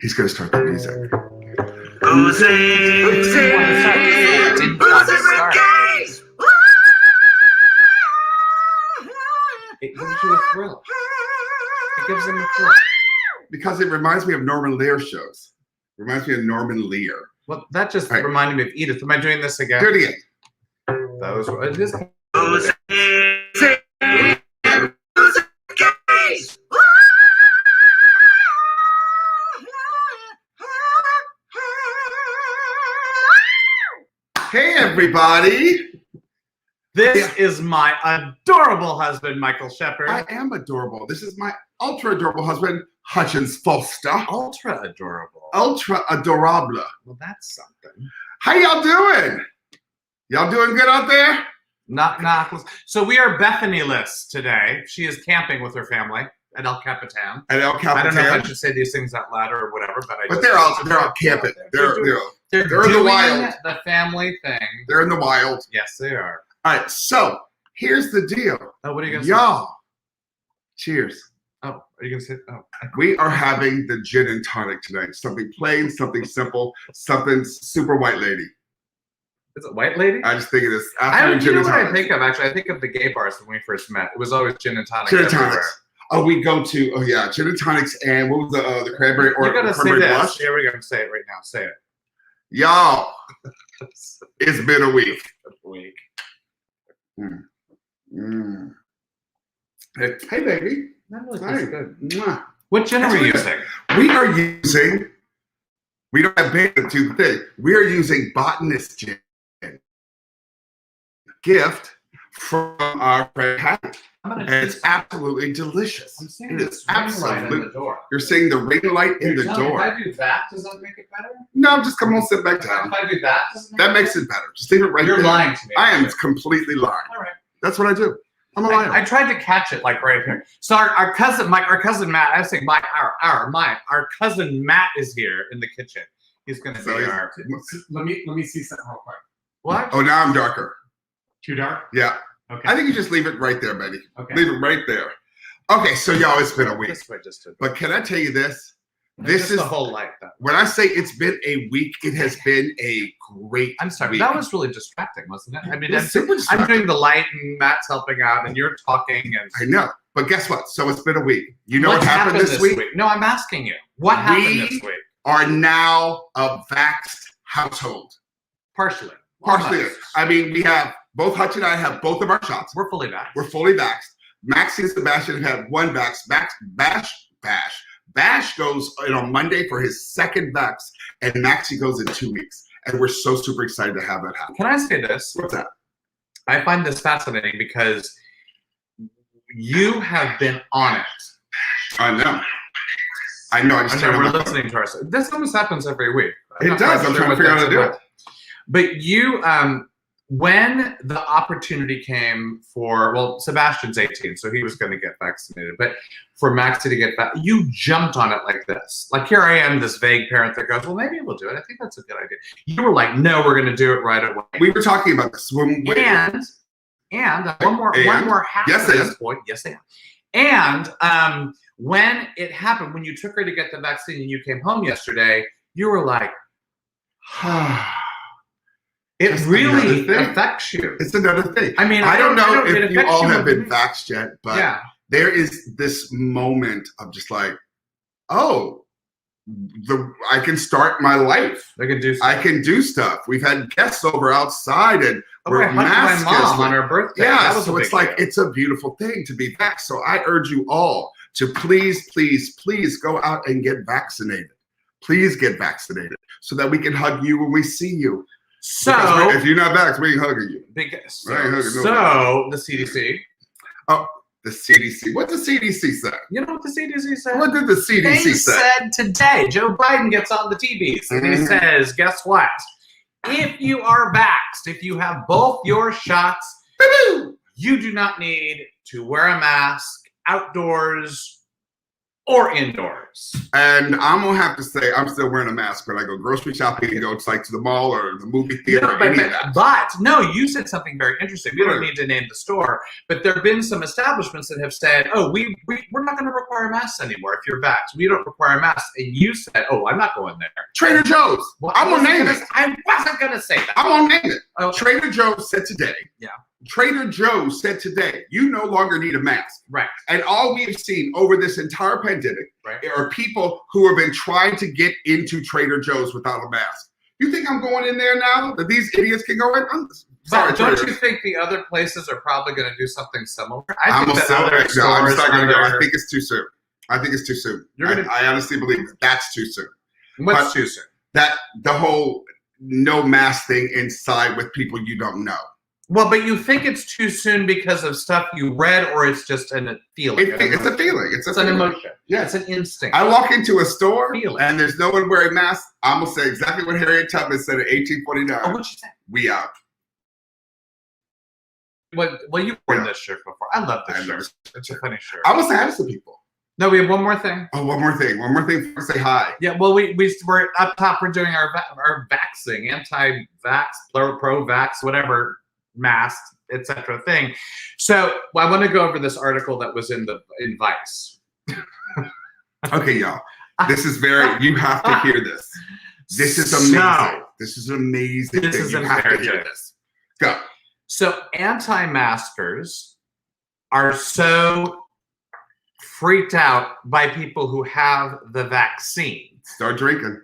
He's going to start the music. It gives you a thrill. It gives them a thrill. Because it reminds me of Norman Lear shows. Reminds me of Norman Lear. Well, that just reminded me of Edith. Am I doing this again? Do it again. Those were just. Hey, everybody. This is my adorable husband, Michael Shepard. I am adorable. This is my ultra adorable husband, Hutchins Foster. Ultra adorable. Ultra adorable. Well, that's something. How y'all doing? Y'all doing good out there? Not. So we are Bethany-less today. She is camping with her family at El Capitan. At El Capitan. I don't know if I should say these things out loud or whatever, but they're all camping. They're in the wild. The family thing. They're in the wild. Yes, they are. All right, so here's the deal. Oh, what are you gonna say? Cheers. Oh, are you gonna say? Oh, we are having the gin and tonic tonight. Something plain, something simple, something super white lady. Is it white lady? I just think of this after gin and tonic. I think of actually. I think of the gay bars when we first met. It was always gin and tonic. Gin and tonics. Oh, we go to gin and tonics and what was the cranberry or you gotta cranberry say blush? Here we go. Say it right now. Say it. Y'all, it's been a week. Hey, baby. That really tastes good. Mwah. What gin are we using? We are using. We don't have bacon to the thing. We are using Botanist gin. Gift from our friend Patty. And it's absolutely delicious. I'm seeing it is absolutely. In the door. You're seeing the ring light in the door. If I do that, does that make it better? No, just come on, sit back down. If I do that, that makes it better. Just leave it right there. You're lying to me. I am completely lying. All right. That's what I do. I'm a liar. I tried to catch it like right here. So our cousin Mike, our cousin Matt. I was saying our cousin Matt is here in the kitchen. He's going to be our. Let me see something real quick. What? Oh, now I'm darker. Too dark? Yeah. Okay. I think you just leave it right there, Betty. Okay. Leave it right there. Okay, so y'all, it's been a week. This way just to, but can I tell you this? This is the whole life. When I say it's been a week, it has been a great I'm sorry, week. That was really distracting, wasn't it? I mean, I'm doing the light and Matt's helping out and you're talking. And I know. But guess what? So it's been a week. You know what happened this week? No, I'm asking you. What happened this week? Are now a vaxxed household. Partially. Partially. I mean, we have both Hutch and I have both of our shots. We're fully vaxxed. We're fully vaxxed. Maxie and Sebastian have one vax. Bash goes on Monday for his second vax, and Maxie goes in 2 weeks. And we're so super excited to have that happen. Can I say this? What's that? I find this fascinating because you have been on it. I know. I know. We're listening to ourselves. This almost happens every week. It does. I'm trying to figure out how to do it. But you, when the opportunity came for, well, Sebastian's 18, so he was going to get vaccinated. But for Maxie to get that, you jumped on it like this. Like, here I am, this vague parent that goes, well, maybe we'll do it. I think that's a good idea. You were like, no, we're going to do it right away. We were talking about this. And one more half yes, to this point. Yes, I am. And when it happened, when you took her to get the vaccine and you came home yesterday, you were like, it really affects you. It's another thing. I mean, I don't know if you all have been vaxxed yet, but there is this moment of just like, oh, I can start my life. I can do stuff. We've had guests over outside, and we're masked. My mom on her birthday. Yeah, so it's like it's a beautiful thing to be vaxxed. So I urge you all to please, please, please go out and get vaccinated. Please get vaccinated so that we can hug you when we see you. So if you're not vaxxed, we ain't hugging you. So the CDC. Oh, the CDC. What does the CDC say? You know what the CDC said? What did the CDC say? They said today, Joe Biden gets on the TVs and he says, guess what? If you are vaxxed, if you have both your shots, you do not need to wear a mask outdoors or indoors. And I'm gonna have to say, I'm still wearing a mask when I go grocery shopping and go to the mall or the movie theater or any of that. But no, you said something very interesting. We don't need to name the store, but there have been some establishments that have said, "Oh, we're not going to require masks anymore if you're vaxxed. We don't require masks." And you said, "Oh, I'm not going there." Trader Joe's. Well, I'm gonna name it. I wasn't going to say that. I'm gonna name it. Oh. Trader Joe's said today. Yeah. Trader Joe's said today, you no longer need a mask. Right. And all we've seen over this entire pandemic are people who have been trying to get into Trader Joe's without a mask. You think I'm going in there now that these idiots can go in? Sorry, don't you think the other places are probably going to do something similar? I think I'm just not going to go. I think it's too soon. I think it's too soon. I honestly believe that's too soon. What's too soon? That the whole no mask thing inside with people you don't know. Well, but you think it's too soon because of stuff you read, or it's just a feeling? It's a feeling. It's an emotion. Yeah, it's an instinct. I walk into a store and there's no one wearing masks. I'm going to say exactly what Harriet Tubman said in 1849. Oh, what'd she say? We out. Well, you've worn this shirt before. I love this shirt. It's a funny shirt. I was saying to some people. No, we have one more thing. Oh, one more thing. One more thing. Say hi. Yeah, well, we're up top. We're doing our vaxxing, anti-vax, pro-vax, whatever, mask, etc. thing. So I want to go over this article that was in Vice. Okay, y'all. This is you have to hear this. This is amazing. This is amazing. This is imperative. To hear this. Go. So anti-maskers are so freaked out by people who have the vaccine. Start drinking.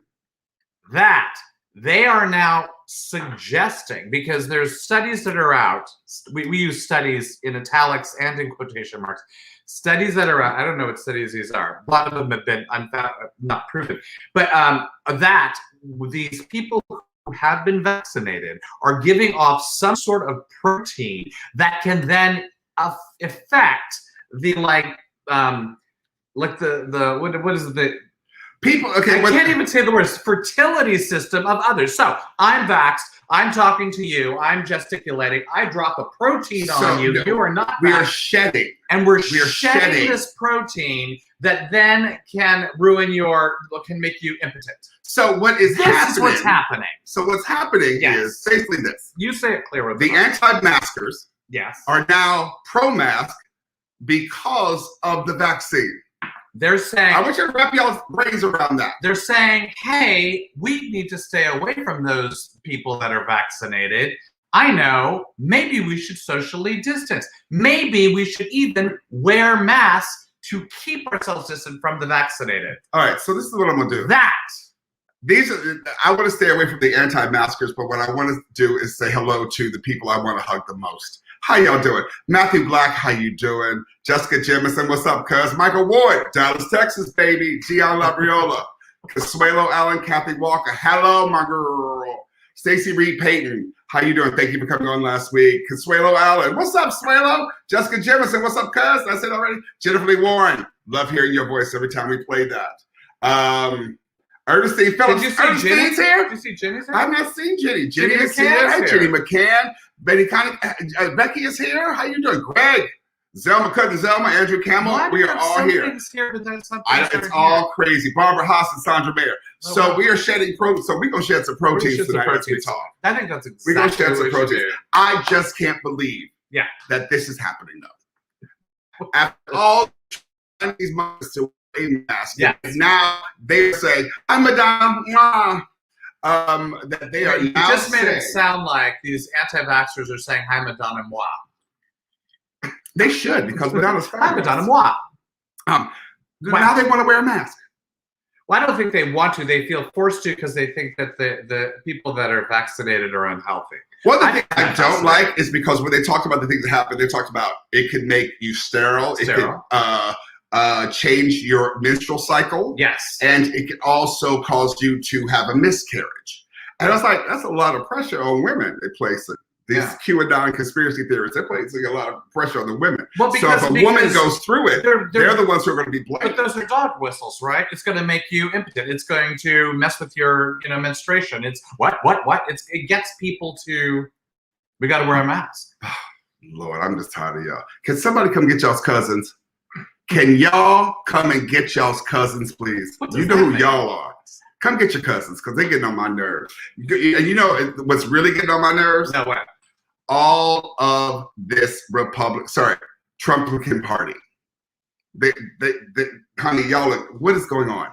That they are now suggesting, because there's studies that are out, we use studies in italics and in quotation marks, studies that are out, I don't know what studies these are, a lot of them have been not proven, but that these people who have been vaccinated are giving off some sort of protein that can then affect the what is the people, okay. I can't even say the words, fertility system of others. So I'm vaxxed. I'm talking to you. I'm gesticulating. I drop a protein on you. You are not vaxxed. We are shedding. And we're shedding this protein that then can can make you impotent. So what is happening? This is what's happening. So what's happening is basically this. You say it clearer. The anti-maskers are now pro-mask because of the vaccine. They're saying, I want you to wrap y'all's brains around that. They're saying, hey, we need to stay away from those people that are vaccinated. I know, maybe we should socially distance. Maybe we should even wear masks to keep ourselves distant from the vaccinated. All right, so this is what I'm going to do. I want to stay away from the anti-maskers, but what I want to do is say hello to the people I want to hug the most. How y'all doing? Matthew Black, how you doing? Jessica Jemison, what's up, cuz? Michael Ward, Dallas, Texas, baby. Gian Labriola. Consuelo Allen, Kathy Walker. Hello, my girl. Stacey Reed Payton, how you doing? Thank you for coming on last week. Consuelo Allen, what's up, Suelo? Jessica Jemison, what's up, cuz? I said already. Jennifer Lee Warren, love hearing your voice every time we play that. Ernestine Phillips. Ernestine's here? Did you see Jenny's here? I've not seen Jenny. Jenny is here. Hey, Jenny McCann. Betty Connick. Becky is here. How you doing? Greg. Zelma Cousin Zelma. Andrew Campbell. We are all here. It's all crazy. Barbara Haas and Sandra Mayer. So we are shedding protein. So we're going to shed some proteins tonight as we talk. I think that's exactly we're going to shed some proteins. I just can't believe that this is happening, though. After all these months to mask. Now they say, "I'm Madame." That they are now. You just made it sound like these anti-vaxxers are saying, "Hi, Madame moi." They should, because Madonna's fabulous. Hi, Madame moi. Now they want to wear a mask. Well, I don't think they want to. They feel forced to because they think that the people that are vaccinated are unhealthy. One of the things I don't like is because when they talked about the things that happen, they talked about it could make you sterile. It could change your menstrual cycle. Yes. And it can also cause you to have a miscarriage. And I was like, that's a lot of pressure on women they place it. These QAnon conspiracy theorists, they're placing a lot of pressure on the women. Well, so if a woman goes through it, they're the ones who are going to be blamed. But those are dog whistles, right? It's going to make you impotent. It's going to mess with your menstruation. It's what? It gets people to, we got to wear a mask. Lord, I'm just tired of y'all. Can somebody come get y'all's cousins? Can y'all come and get y'all's cousins, please? You know who y'all are. Come get your cousins because they're getting on my nerves. And you know what's really getting on my nerves? No way. All of this Trumplican party. They, honey, y'all, what is going on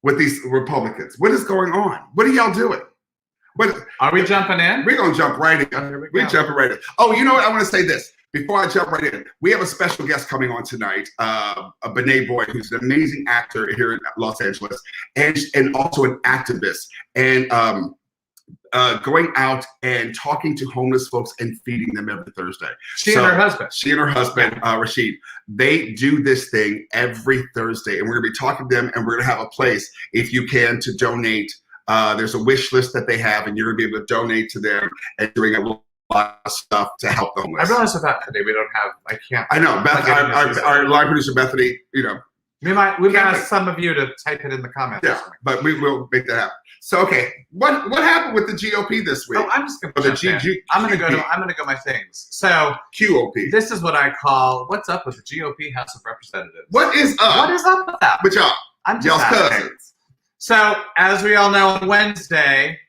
with these Republicans? What is going on? What are y'all doing? Are we jumping in? We're going to jump right in. We're jumping right in. Oh, you know what? I want to say this. Before I jump right in, we have a special guest coming on tonight, Benai Boyd, who's an amazing actor here in Los Angeles, and also an activist, and going out and talking to homeless folks and feeding them every Thursday. She and her husband, Rachid, they do this thing every Thursday, and we're going to be talking to them, and we're going to have a place, if you can, to donate. There's a wish list that they have, and you're going to be able to donate to them and doing a lot of stuff to help them. I realize that today we don't have. I can't. I know, Beth, our line producer Bethany. You know, we've asked some of you to type it in the comments. Yeah, but we will make that happen. So, okay, what happened with the GOP this week? Oh, I'm just going to. I'm going to go my things. So QOP. This is what I call what's up with the GOP House of Representatives. What is up? What is up with that? With y'all? I'm just y'all's asking. cousins. So, as we all know, on Wednesday.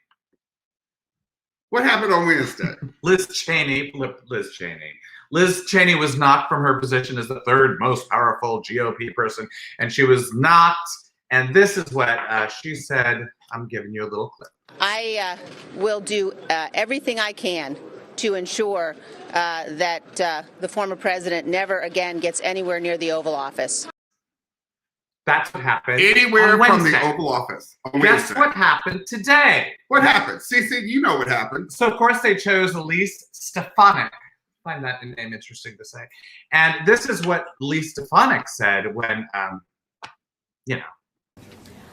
What happened on Wednesday? Liz Cheney was knocked from her position as the third most powerful GOP person, and she was knocked. And this is what she said. I'm giving you a little clip. I will do everything I can to ensure that the former president never again gets anywhere near the Oval Office. That's what happened. Anywhere from the Oval Office. Guess what happened today? What happened? CC, you know what happened. So, of course, they chose Elise Stefanik. I find that name interesting to say. And this is what Elise Stefanik said when,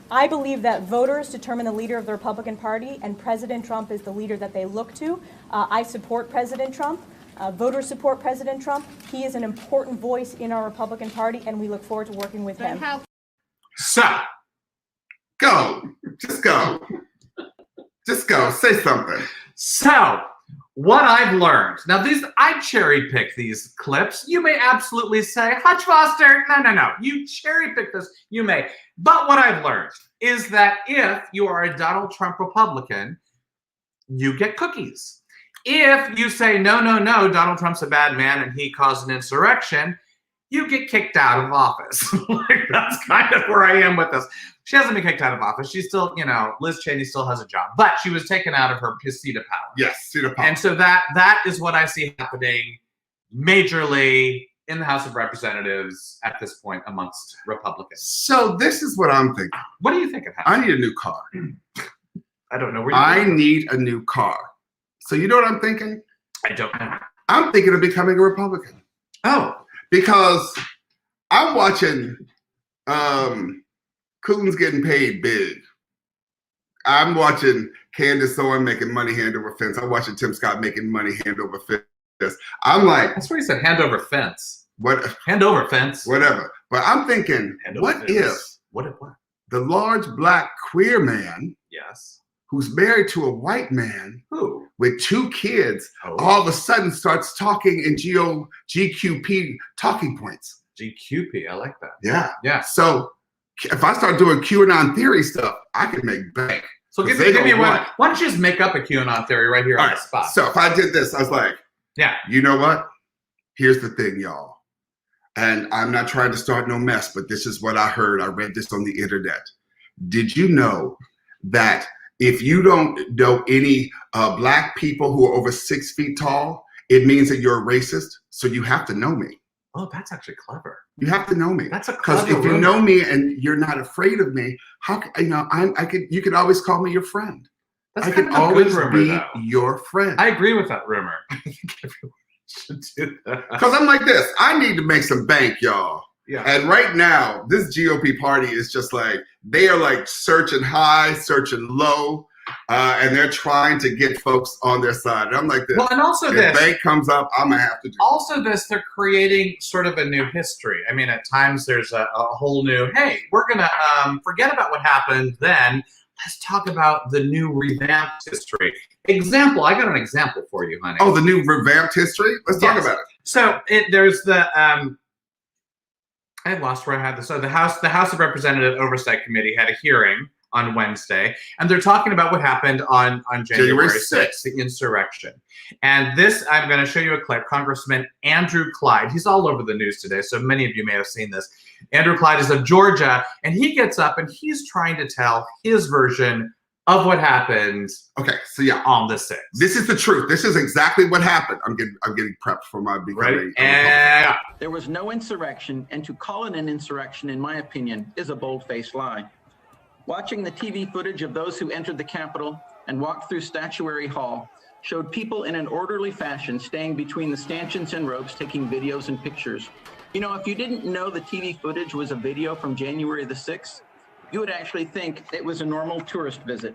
I believe that voters determine the leader of the Republican Party, and President Trump is the leader that they look to. I support President Trump. Voters support President Trump. He is an important voice in our Republican Party, and we look forward to working with him. So, go. Just go. Just go. Say something. So, what I've learned. Now, I cherry pick these clips. You may absolutely say, Hutch Foster, no. You cherry pick this. You may. But what I've learned is that if you are a Donald Trump Republican, you get cookies. If you say, no, Donald Trump's a bad man and he caused an insurrection, you get kicked out of office. That's kind of where I am with this. She hasn't been kicked out of office. She's still, Liz Cheney still has a job, but she was taken out of her seat of power. Yes, seat of power. And so that is what I see happening majorly in the House of Representatives at this point amongst Republicans. So this is what I'm thinking. What do you think it I happens? need a new car. I don't know where I need a new car. So you know what I'm thinking? I don't know. I'm thinking of becoming a Republican. Oh. Because I'm watching Coons getting paid big. I'm watching Candace Owen making money hand over fence. I'm watching Tim Scott making money hand over fence. I'm like, that's where he said hand over fence. What? Hand over fence. Whatever. But I'm thinking, what if the large black queer man, yes, who's married to a white man, who with 2 kids, all of a sudden starts talking in GQP talking points. GQP, I like that. Yeah. Yeah. So if I start doing QAnon theory stuff, I can make bank. So give me one. Why don't you just make up a QAnon theory right here on the spot? So if I did this, I was like, yeah. You know what? Here's the thing, y'all. And I'm not trying to start no mess, but this is what I heard. I read this on the internet. Did you know that if you don't know any black people who are over 6 feet tall, it means that you're a racist? So you have to know me. Oh, that's actually clever. You have to know me. That's a clever. Because if you know me and you're not afraid of me, how you can always call me your friend. That's I can always be your friend. I agree with that rumor. I think everyone should do that. Because I'm like this. I need to make some bank, y'all. Yeah. And right now, this GOP party is just like, they are like searching high, searching low, and they're trying to get folks on their side. And I'm like this. Well, and also if bank comes up, I'm going to have to do also this, they're creating sort of a new history. I mean, at times there's a whole new, hey, we're going to forget about what happened then. Let's talk about the new revamped history. Example, I got an example for you, honey. Oh, the new revamped history? Let's talk about it. So there's the, I lost where I had this. So the House of Representative Oversight Committee had a hearing on Wednesday, and they're talking about what happened on January 6th, the insurrection. And this, I'm going to show you a clip. Congressman Andrew Clyde, he's all over the news today, so many of you may have seen this. Andrew Clyde is of Georgia, and he gets up and he's trying to tell his version of what happened. Okay, so yeah, on the 6th. This is the truth. This is exactly what happened. I'm getting prepped for my becoming. And there was no insurrection, and to call it an insurrection, in my opinion, is a bold-faced lie. Watching the TV footage of those who entered the Capitol and walked through Statuary Hall showed people in an orderly fashion staying between the stanchions and ropes taking videos and pictures. You know, if you didn't know the TV footage was a video from January the 6th, you would actually think it was a normal tourist visit.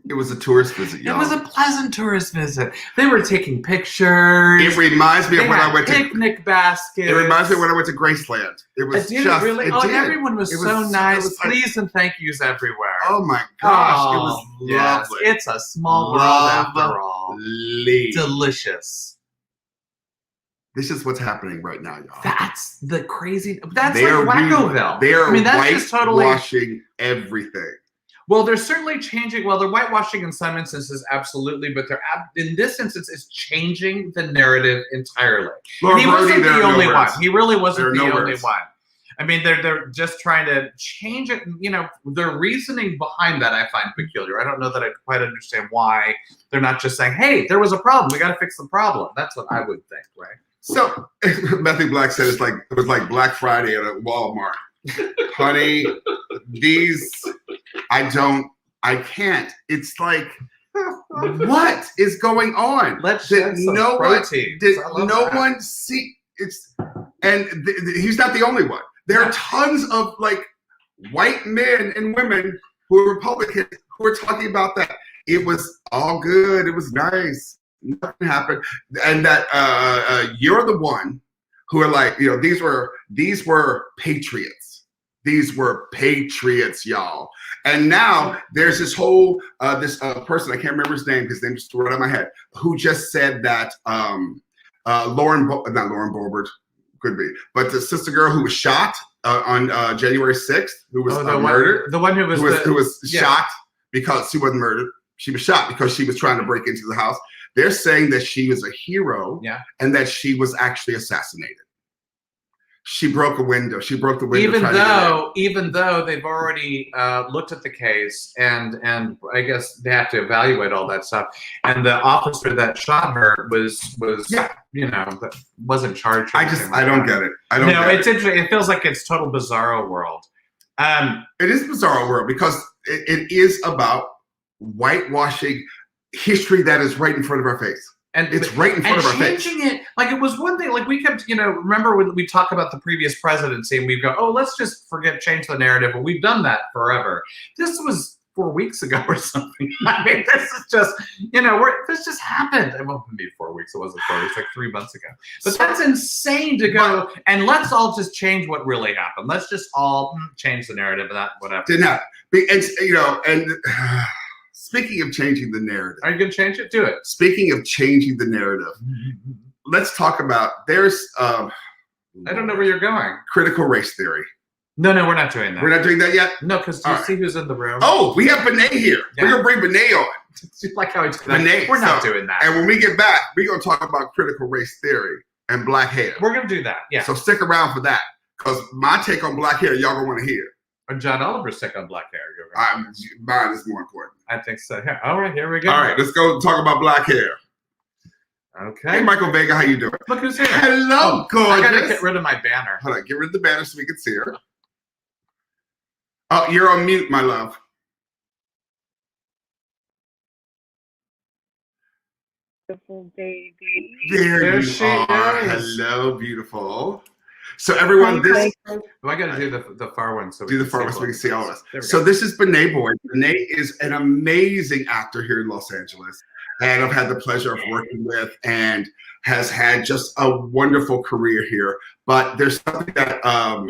It was a tourist visit, y'all. it was a pleasant tourist visit. They were taking pictures. It reminds me of when I went to picnic baskets. It reminds me of when I went to Graceland. It was Did just it really? It oh, did. everyone was It so nice. it was like- Please and thank yous everywhere. Oh my gosh, Oh, it was yes. lovely. It's a small world after all. Lovely. Delicious. This is what's happening right now, y'all. That's the crazy. That's They are like Wackoville. They are I mean, that's just totally. whitewashing everything. Well, they're certainly changing. Well, they're whitewashing in some instances, absolutely, but they're in this instance, it's changing the narrative entirely. Laura And he Brody, wasn't there the are no only words. one. He really wasn't There are the no only words. one. I mean, they're just trying to change it. You know, their reasoning behind that I find peculiar. I don't know that I quite understand why they're not just saying, "Hey, there was a problem. We got to fix the problem." That's what I would think, right? So Matthew Black said it was like Black Friday at a Walmart. Honey, I can't. It's like, what is going on? Let's Did shed some no one proteins. did I love no that. one see it's and he's not the only one. There are tons of like white men and women who are Republicans who are talking about that. It was all good. It was nice. Nothing happened. And that you're the one who are like, you know, these were patriots. These were patriots, y'all. And now there's this whole this person, I can't remember his name, his name just threw it out of my head, who just said that not Lauren Boebert, could be, but the sister girl who was shot on January 6th, who was murdered. The one who was shot because she wasn't murdered. She was shot because she was trying to break into the house. They're saying that she was a hero, and that she was actually assassinated. She broke a window. She broke the window. Even though they've already looked at the case and I guess they have to evaluate all that stuff. And the officer that shot her was wasn't charged. I don't get it. I don't. No, get it's interesting. It feels like it's total bizarro world. It is bizarro world because it is about whitewashing history that is right in front of our face. And it's right in front of our face. Changing it, like it was one thing, like we kept, remember when we talk about the previous presidency and we go, oh, let's just change the narrative. Well, we've done that forever. This was 4 weeks ago or something. I mean, this is just, this just happened. It won't be 4 weeks. It wasn't 4 weeks, like 3 months ago. But that's insane to go, and let's all just change what really happened. Let's just all change the narrative of that, whatever. Didn't happen. And speaking of changing the narrative. Are you going to change it? Do it. Speaking of changing the narrative, let's talk about, there's... I don't know where you're going. Critical race theory. No, we're not doing that. We're not doing that yet? No, because do you see who's in the room? Oh, we have Benai here. Yeah. We're going to bring Benai on. Like how we do that. Benai. We're not doing that. And when we get back, we're going to talk about critical race theory and black hair. We're going to do that, yeah. So stick around for that, because my take on black hair, y'all going to want to hear. Or John Oliver's take on black hair. Mine is more important. I think so. Yeah. All right, here we go. All right, let's go talk about black hair. Okay. Hey, Michael Vega, how you doing? Look who's here. Hello, gorgeous. I got to get rid of my banner. Hold on, get rid of the banner so we can see her. Oh, you're on mute, my love. Beautiful baby. There she you are. is. Hello, beautiful. So everyone, this... Oh, I got to do the far one. So do the far one so we can see all of us. There we So go. this is Benai Boyd. Benai is an amazing actor here in Los Angeles. And I've had the pleasure of working with and has had just a wonderful career here. But there's something that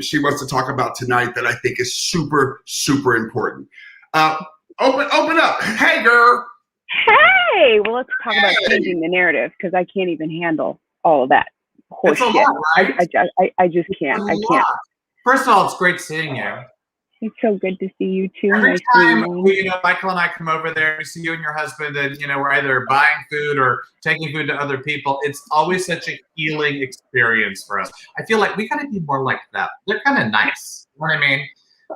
she wants to talk about tonight that I think is super, super important. Open up. Hey, girl. Hey, well, let's talk about changing the narrative because I can't even handle all of that It's a horseshit. lot, right? I just can't. I can't. First of all, it's great seeing you. It's so good to see you too. Every Nice time meeting you. Michael and I come over there, we see you and your husband, and we're either buying food or taking food to other people. It's always such a healing experience for us. I feel like we gotta be more like that. They're kind of nice. You know what I mean?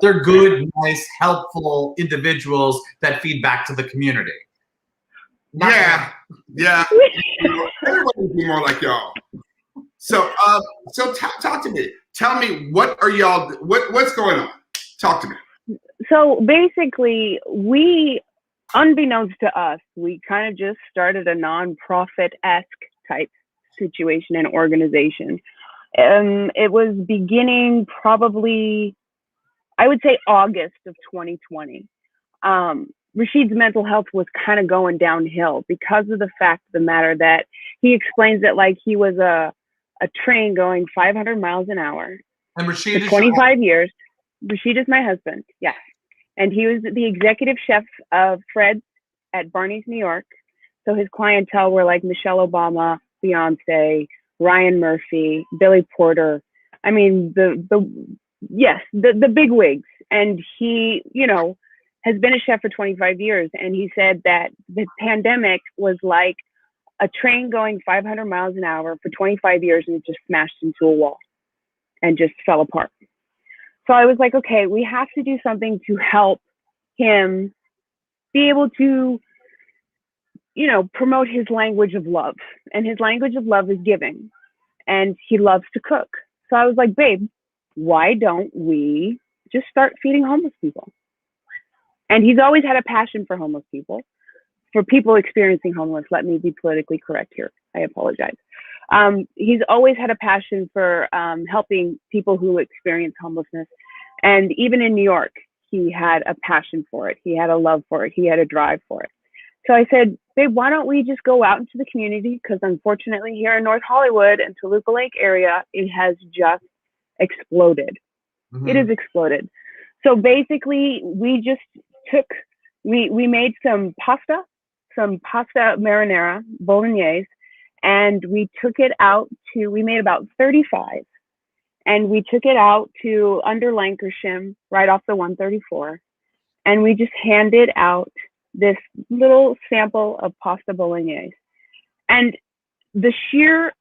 They're good, nice, helpful individuals that feed back to the community. Yeah. Everybody would be more like y'all. So, talk to me. Tell me, what are y'all? What's going on? Talk to me. So basically, we, unbeknownst to us, we kind of just started a non-profit-esque type situation and organization. It was beginning probably, I would say, August of 2020. Rachid's mental health was kind of going downhill because of the fact of the matter that he explains it like he was a train going 500 miles an hour And Rachid for 25 years. Rachid is my husband, yes. And he was the executive chef of Fred's at Barney's, New York. So his clientele were like Michelle Obama, Beyonce, Ryan Murphy, Billy Porter. I mean, the big wigs. And he, has been a chef for 25 years. And he said that the pandemic was like a train going 500 miles an hour for 25 years, and it just smashed into a wall and just fell apart. So I was like, okay, we have to do something to help him be able to, promote his language of love. And his language of love is giving. And he loves to cook. So I was like, babe, why don't we just start feeding homeless people? And he's always had a passion for homeless people, for people experiencing homeless. Let me be politically correct here. I apologize. He's always had a passion for helping people who experience homelessness. And even in New York, he had a passion for it. He had a love for it. He had a drive for it. So I said, babe, why don't we just go out into the community? Because unfortunately here in North Hollywood and Toluca Lake area, it has just exploded. Mm-hmm. It has exploded. So basically, we just we made some pasta marinara, bolognese, and we took it out we made about 35, and we took it out to under Lancashire, right off the 134, and we just handed out this little sample of pasta bolognese. And the sheer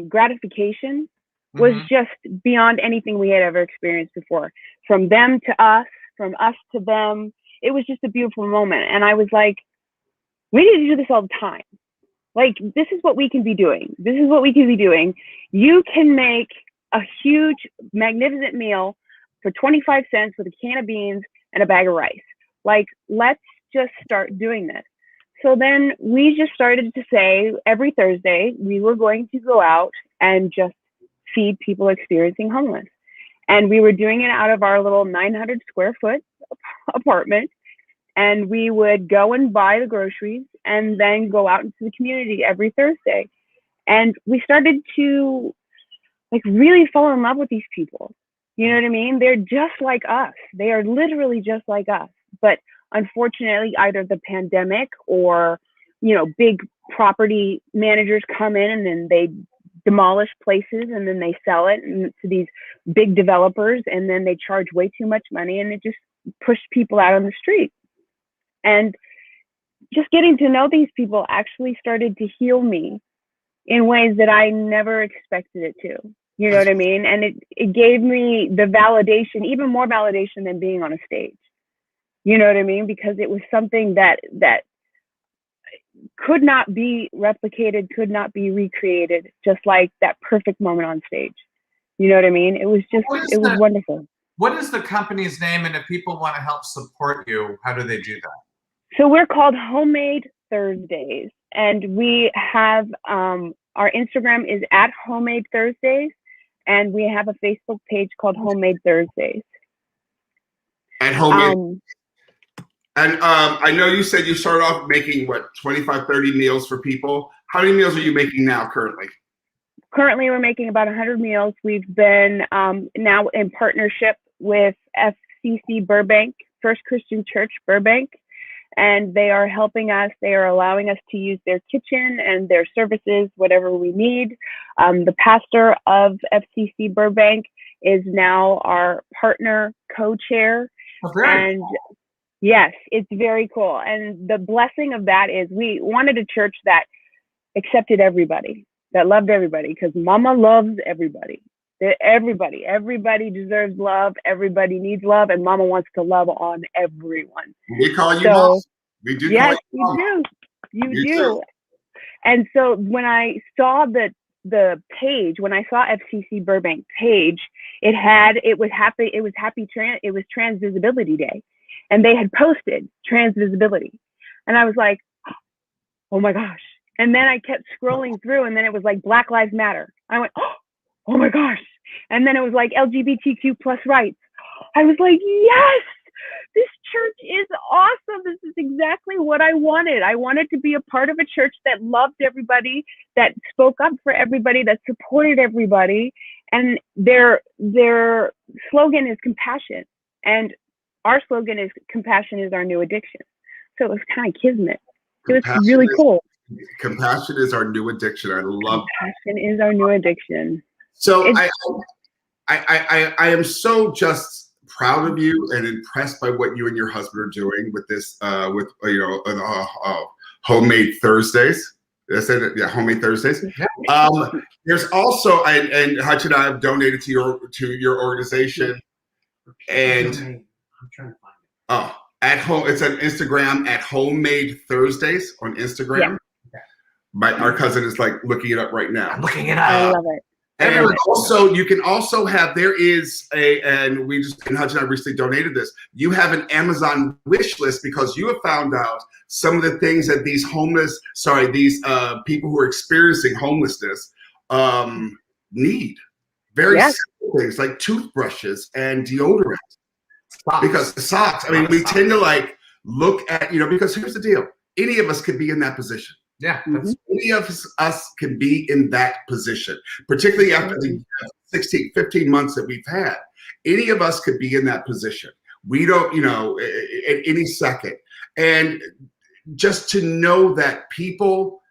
gratification was just beyond anything we had ever experienced before. From them to us, from us to them, it was just a beautiful moment. And I was like, we need to do this all the time. Like, this is what we can be doing. This is what we can be doing. You can make a huge, magnificent meal for 25 cents with a can of beans and a bag of rice. Like, let's just start doing this. So then we just started to say every Thursday we were going to go out and just feed people experiencing homeless. And we were doing it out of our little 900 square foot apartment. And we would go and buy the groceries and then go out into the community every Thursday. And we started to really fall in love with these people. You know what I mean? They're just like us. They are literally just like us. But unfortunately, either the pandemic or, big property managers come in and then they demolish places and then they sell it to these big developers, and then they charge way too much money, and it just pushed people out on the street. And just getting to know these people actually started to heal me in ways that I never expected it to. You know what I mean? And it gave me the validation, even more validation than being on a stage. You know what I mean? Because it was something that could not be replicated, could not be recreated, just like that perfect moment on stage. You know what I mean? It was just, it was wonderful. What is the company's name? And if people want to help support you, how do they do that? So we're called Homemade Thursdays, and we have, our Instagram is at Homemade Thursdays, and we have a Facebook page called Homemade Thursdays. And Homemade. And I know you said you started off making, 25, 30 meals for people. How many meals are you making now currently? Currently, we're making about 100 meals. We've been now in partnership with FCC Burbank, First Christian Church Burbank. and they are helping us. They are allowing us to use their kitchen and their services, whatever we need. The pastor of FCC Burbank is now our partner co-chair. And yes, it's very cool. And the blessing of that is we wanted a church that accepted everybody, that loved everybody, because Mama loves everybody. Everybody deserves love. Everybody needs love, and Mama wants to love on everyone. We call you Mom. We do. Yes, call you you do. And so when I saw the page, when I saw FCC Burbank page, it was Trans Visibility Day, and they had posted trans visibility, and I was like, oh my gosh. And then I kept scrolling through, and then it was like Black Lives Matter. I went, oh my gosh. And then it was like LGBTQ plus rights. I was like, yes, this church is awesome. This is exactly what I wanted. I wanted to be a part of a church that loved everybody, that spoke up for everybody, that supported everybody. And their slogan is compassion. And our slogan is compassion is our new addiction. So it was kind of kismet. It was really cool. Compassion is our new addiction. I love compassion is our new addiction. So I am so just proud of you and impressed by what you and your husband are doing with this homemade Thursdays. That's it. Yeah, homemade Thursdays. There's also and Hutch and I have donated to your organization, and I'm trying to find it. At home. It's on Instagram at Homemade Thursdays on Instagram. Yeah. Our cousin is like looking it up right now. I'm looking it up. I love it. And also, you can also have, there is and Hutch and I recently donated this. You have an Amazon wish list because you have found out some of the things that these people who are experiencing homelessness need. Very simple things like toothbrushes and deodorant. Because socks, I mean, we tend to look at, because here's the deal. Any of us could be in that position. Yeah. Any of us can be in that position, particularly after the 15 months that we've had. Any of us could be in that position. We don't, at any second. And just to know that people,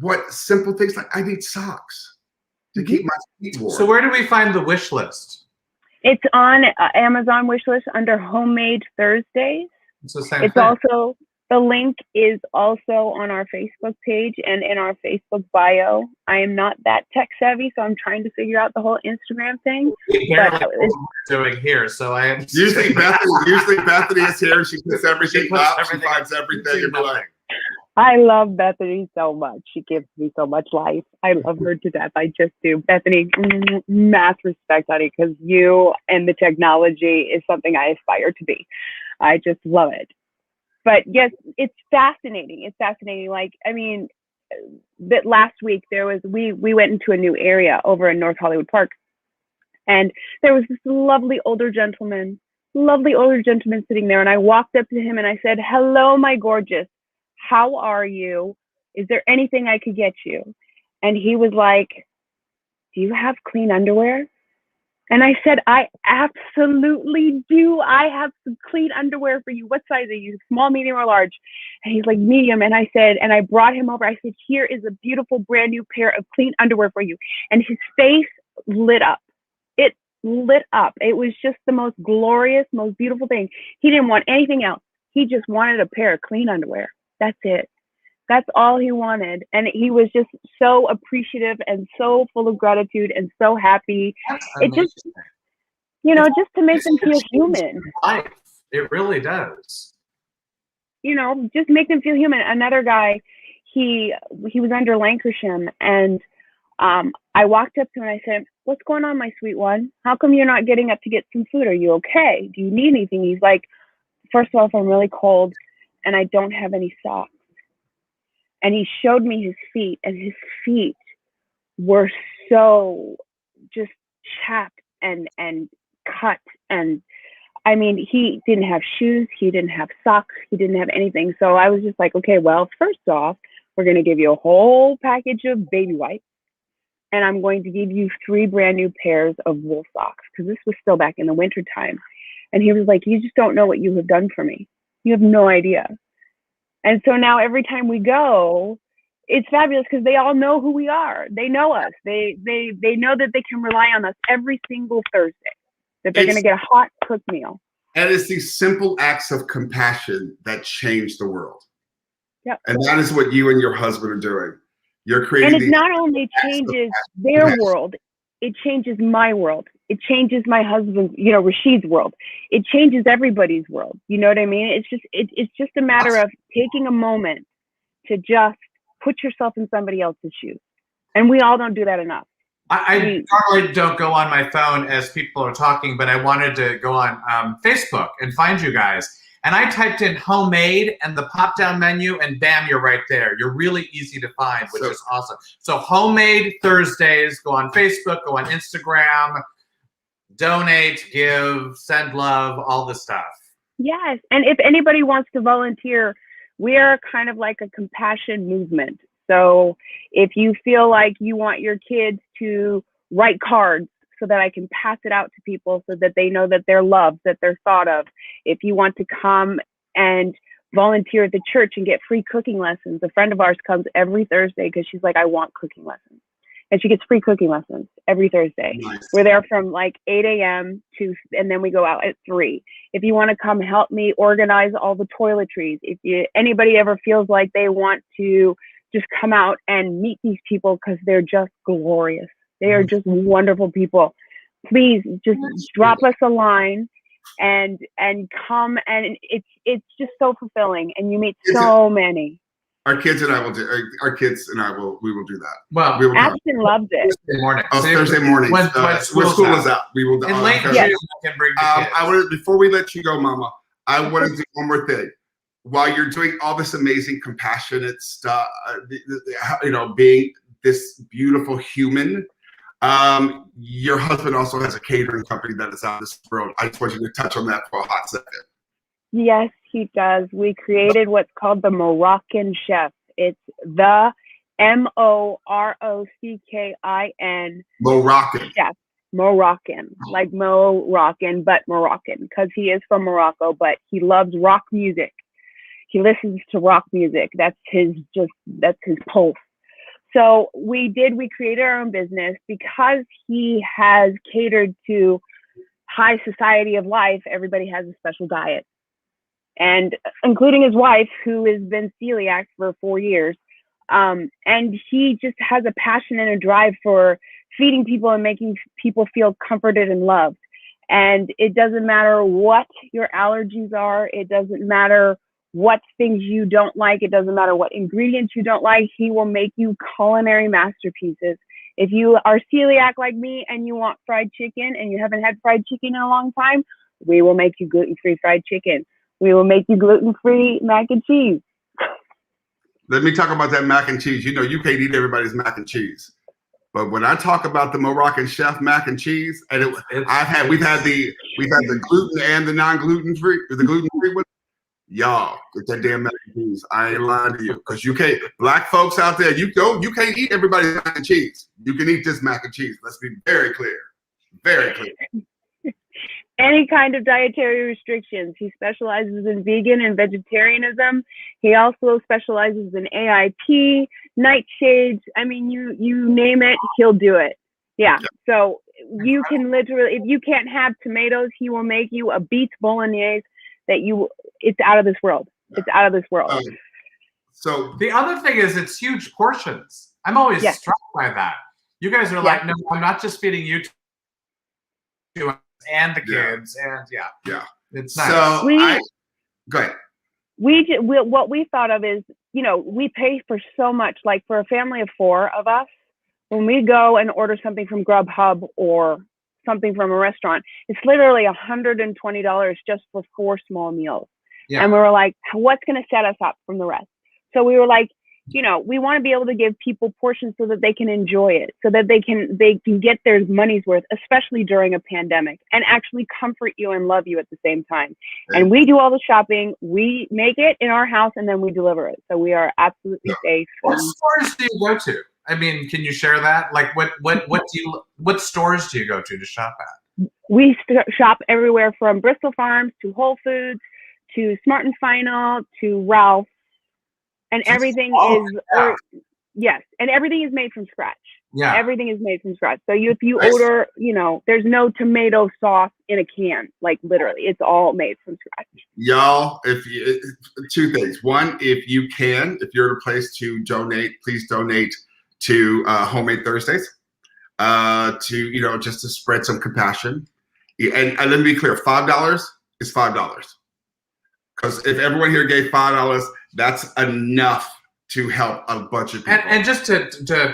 what simple things like I need socks to keep my feet warm. So where do we find the wish list? It's on Amazon wish list under Homemade Thursdays. It's also, the link is also on our Facebook page and in our Facebook bio. I am not that tech savvy, so I'm trying to figure out the whole Instagram thing. What we're doing here, so I am. Usually Bethany is here. She puts everything up. She finds everything in play. I love Bethany so much. She gives me so much life. I love her to death. I just do. Bethany, mass respect, honey, because you and the technology is something I aspire to be. I just love it. But yes, it's fascinating. It's fascinating. That last week we went into a new area over in North Hollywood Park, and there was this lovely older gentleman sitting there. And I walked up to him and I said, "Hello, my gorgeous. How are you? Is there anything I could get you?" And he was like, "Do you have clean underwear?" And I said, "I absolutely do. I have some clean underwear for you. What size are you? Small, medium, or large?" And he's like, "Medium." And I said, and I brought him over. I said, "Here is a beautiful brand new pair of clean underwear for you." And his face lit up. It lit up. It was just the most glorious, most beautiful thing. He didn't want anything else. He just wanted a pair of clean underwear. That's it. That's all he wanted. And he was just so appreciative and so full of gratitude and so happy. It just, just to make them feel human. Life. It really does. Just make them feel human. Another guy, he was under Lancashire, and I walked up to him and I said, "What's going on, my sweet one? How come you're not getting up to get some food? Are you okay? Do you need anything?" He's like, "First off, I'm really cold and I don't have any socks." And he showed me his feet, and his feet were so just chapped and cut. And I mean, he didn't have shoes, he didn't have socks, he didn't have anything. So I was just like, okay, well, first off, we're going to give you a whole package of baby wipes, and I'm going to give you 3 brand new pairs of wool socks, because this was still back in the winter time. And he was like, "You just don't know what you have done for me. You have no idea." And so now every time we go, it's fabulous because they all know who we are. They know us. They know that they can rely on us every single Thursday, that they're going to get a hot cooked meal. And it's these simple acts of compassion that change the world. Yep. And that is what you and your husband are doing. You're creating. And it not only changes their world, it changes my world. It changes my husband's, Rashid's world. It changes everybody's world. You know what I mean? It's just a matter of taking a moment to just put yourself in somebody else's shoes. And we all don't do that enough. I normally don't go on my phone as people are talking, but I wanted to go on Facebook and find you guys. And I typed in homemade and the pop-down menu, and bam, you're right there. You're really easy to find, which is awesome. So homemade Thursdays, go on Facebook, go on Instagram, donate, give, send love, all the stuff. Yes, and if anybody wants to volunteer, we are kind of like a compassion movement. So if you feel like you want your kids to write cards so that I can pass it out to people so that they know that they're loved, that they're thought of. If you want to come and volunteer at the church and get free cooking lessons, a friend of ours comes every Thursday because she's like, I want cooking lessons. And she gets free cooking lessons every Thursday. Nice. We're there from like 8 a.m. and then we go out at 3. If you want to come help me organize all the toiletries, anybody ever feels like they want to just come out and meet these people because they're just glorious. They are just wonderful people. Please just drop us a line and come, and it's just so fulfilling, and you meet so many. Our kids and I will do. We will do that. Well, we will Ashton loves it. Thursday morning. Thursday morning. When school is out, we will. And late can bring the kids. I wanted, before we let you go, Mama, I want to do one more thing. While you're doing all this amazing, compassionate stuff, being this beautiful human. Your husband also has a catering company that is out of this world. I just want you to touch on that for a hot second. Yes, he does. We created what's called the Moroccan Chef. It's the Morockin Moroccan chef. Moroccan, like Moroccan, but Moroccan, because he is from Morocco, but he loves rock music. He listens to rock music. That's his pulse. So we created our own business because he has catered to high society of life. Everybody has a special diet, and including his wife, who has been celiac for 4 years. And he just has a passion and a drive for feeding people and making people feel comforted and loved. And it doesn't matter what your allergies are. It doesn't matter what things you don't like. It doesn't matter what ingredients you don't like. He will make you culinary masterpieces. If you are celiac like me and you want fried chicken and you haven't had fried chicken in a long time, we will make you gluten-free fried chicken. We will make you gluten-free mac and cheese. Let me talk about that mac and cheese. You can't eat everybody's mac and cheese. But when I talk about the Moroccan Chef mac and cheese, and we've had the gluten and the non-gluten free, the gluten-free one. Y'all, get that damn mac and cheese. I ain't lying to you, because you can't. Black folks out there, you can't eat everybody's mac and cheese. You can eat this mac and cheese. Let's be very clear, very clear. Any kind of dietary restrictions. He specializes in vegan and vegetarianism. He also specializes in AIP, nightshades. I mean, you name it, he'll do it. Yeah. So you can literally, if you can't have tomatoes, he will make you a beef bolognese it's out of this world. It's out of this world. So the other thing is, it's huge portions. I'm always struck by that. You guys are like, no, I'm not just feeding you two and the kids, and it's nice. So go ahead. What we thought of is, we pay for so much. Like for a family of 4 of us, when we go and order something from Grubhub or something from a restaurant, it's literally $120 just for 4 small meals. Yeah. And we were like, what's going to set us up from the rest? So we were like, we want to be able to give people portions so that they can enjoy it, so that they can get their money's worth, especially during a pandemic, and actually comfort you and love you at the same time. And we do all the shopping, we make it in our house, and then we deliver it. So we are absolutely safe. What stores do you go to? I mean, can you share that? Like, what stores do you go to shop at? We shop everywhere from Bristol Farms to Whole Foods to Smart and Final to Ralph's. And everything yes, and everything is made from scratch. Yeah. Everything is made from scratch. So if you order, there's no tomato sauce in a can. Like literally, it's all made from scratch. Y'all, two things. One, if you're at a place to donate, please donate to Homemade Thursdays. Just to spread some compassion. And let me be clear, $5 is $5. Because if everyone here gave $5, that's enough to help a bunch of people. And just to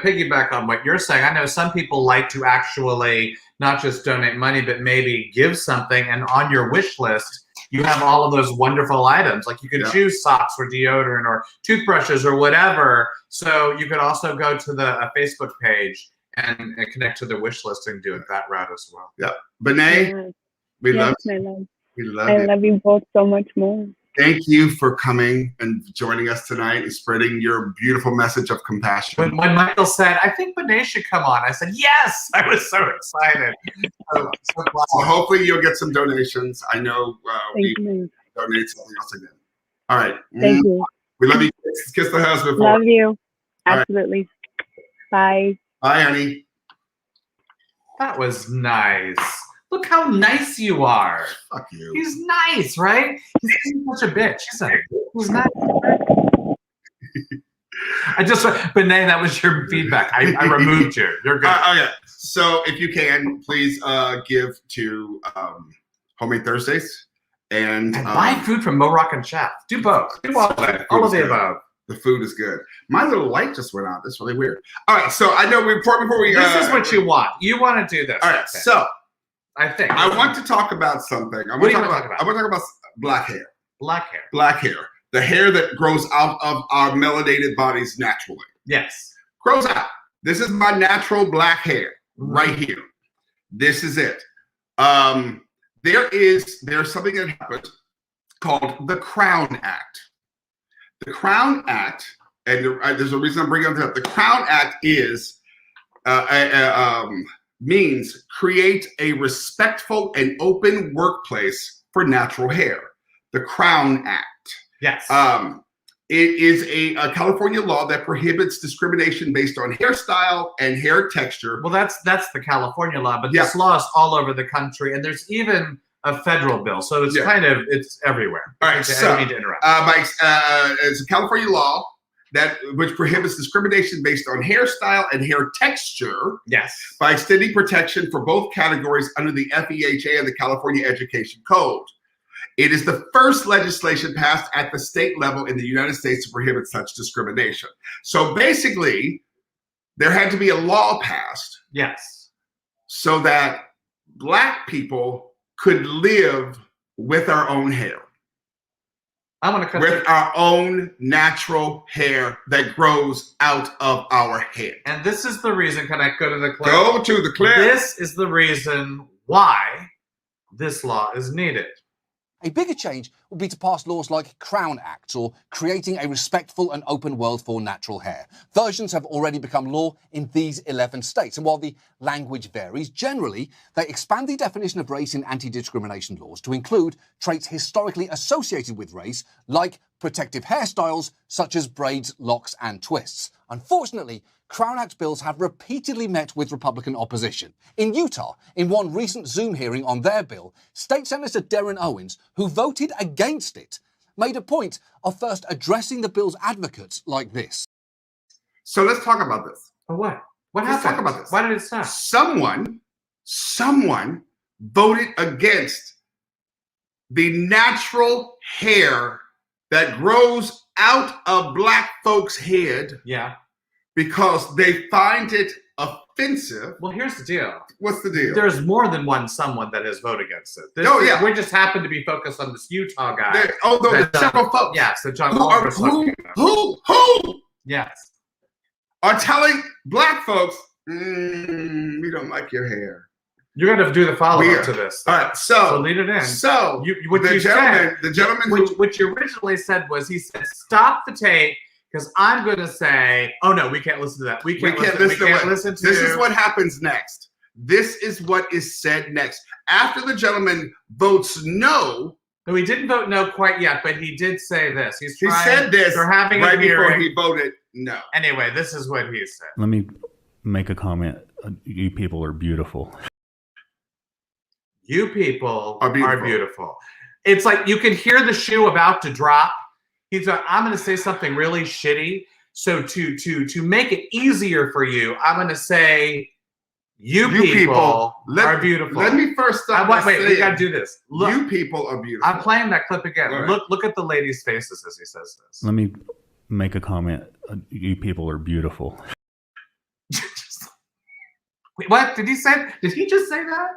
piggyback on what you're saying, I know some people like to actually not just donate money, but maybe give something. And on your wish list, you have all of those wonderful items. Like you can choose socks or deodorant or toothbrushes or whatever. So you could also go to the Facebook page and connect to the wish list and do it that route as well. Yeah. Benai, we love you. I love you both so much more. Thank you for coming and joining us tonight and spreading your beautiful message of compassion. When Michael said, I think Benai should come on, I said, yes! I was so excited. So hopefully you'll get some donations. I know we donate something else again. All right. Thank you. We love you. Kiss the husband. Love you. Absolutely. Right. Bye. Bye, honey. That was nice. Look how nice you are. Fuck you. He's nice, right? He's such a bitch. He's nice. Benai, that was your feedback. I removed you. You're good. Okay. So if you can, please give to Homemade Thursdays. And buy food from Mo Rockin' Chef. Do both. Do all of the above. The food is good. My little light just went out. That's really weird. All right. So I know before we. This is what you want. You want to do this. All right. So. I think. I want to talk about something. I want to talk about black hair. Black hair. Black hair. The hair that grows out of our melanated bodies naturally. Yes. Grows out. This is my natural black hair right here. This is it. There's something that happened called the Crown Act. The Crown Act, and there's a reason I'm bringing it up. The Crown Act is means create a respectful and open workplace for natural hair. The Crown Act. Yes. It is a California law that prohibits discrimination based on hairstyle and hair texture. Well, that's the California law, but this law is all over the country, and there's even a federal bill, so it's it's everywhere. All right, so I need to interrupt. It's a California law which prohibits discrimination based on hairstyle and hair texture. Yes. By extending protection for both categories under the FEHA and the California Education Code. It is the first legislation passed at the state level in the United States to prohibit such discrimination. So basically, there had to be a law passed. Yes. So that Black people could live with our own hair. With our own natural hair that grows out of our hair. And this is the reason, can I go to the clip? Go to the clip. This is the reason why this law is needed. A bigger change would be to pass laws like Crown Acts or creating a respectful and open world for natural hair. Versions have already become law in these 11 states. And while the language varies, generally, they expand the definition of race in anti-discrimination laws to include traits historically associated with race, like protective hairstyles such as braids, locks, and twists. Unfortunately, Crown Act bills have repeatedly met with Republican opposition. In Utah, in one recent Zoom hearing on their bill, State Senator Darren Owens, who voted against it, made a point of first addressing the bill's advocates like this. So let's talk about this. What? What Let's happened? talk about this. Why did it stop? Someone voted against the natural hair that grows out of Black folks' head. Yeah. Because they find it offensive. Well, here's the deal. What's the deal? There's more than someone that has voted against it. We just happen to be focused on this Utah guy. There's several folks. Yes, that John who yes, are telling Black folks, we don't like your hair. You're going to do the follow-up to this. All right, so lead it in. So the gentleman, what you originally said was, he said, stop the tape. Because I'm going to say, oh no, we can't listen to that. We can't listen to. This is what happens next. This is what is said next. After the gentleman votes no No, he didn't vote no quite yet, but he did say this. He said this They're having right a hearing. before he voted no. Anyway, this is what he said. Let me make a comment. You people are beautiful. You people are beautiful. Are beautiful. It's like you can hear the shoe about to drop. He's like, I'm going to say something really shitty. So to make it easier for you, I'm going to say, you people are beautiful. Let me first start. Wait, we got to do this. Look, you people are beautiful. I'm playing that clip again. Right. Look at the ladies' faces as he says this. Let me make a comment. You people are beautiful. Wait, what did he say? Did he just say that?